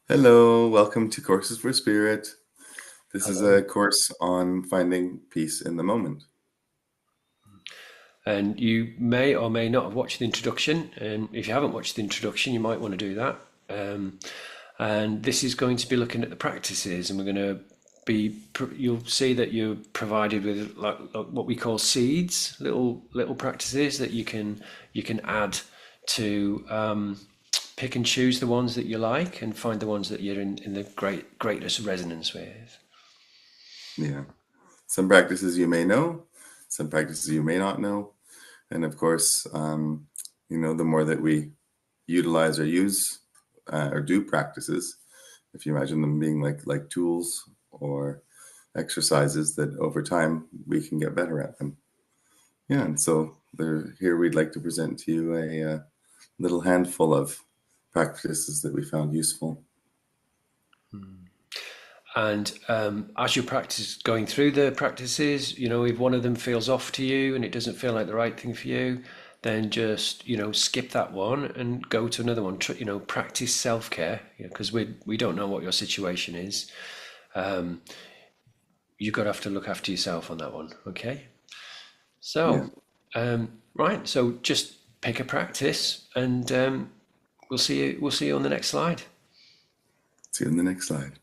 Hello, welcome to Courses for Spirit. This is Hello. a course on finding peace in the moment. And you may or may not have watched the introduction. And if you haven't watched the introduction, you might want to do that. And this is going to be looking at the practices, and we're going to you'll see that you're provided with like what we call seeds, little practices that you can add to pick and choose the ones that you like and find the ones that you're in the greatest resonance with. Yeah. Some practices you may know, some practices you may not know. And of course, the more that we utilize or use or do practices, if you imagine them being like tools or exercises, that over time we can get better at them. Yeah, and so here we'd like to present to you a little handful of practices that we found useful. And as you practice going through the practices, if one of them feels off to you and it doesn't feel like the right thing for you, then just skip that one and go to another one. Practice self care, because we don't know what your situation is. You've got to have to look after yourself on that one. Okay. Yeah. So, right. So just pick a practice, and we'll see you. We'll see you on the next slide. See you in the next slide.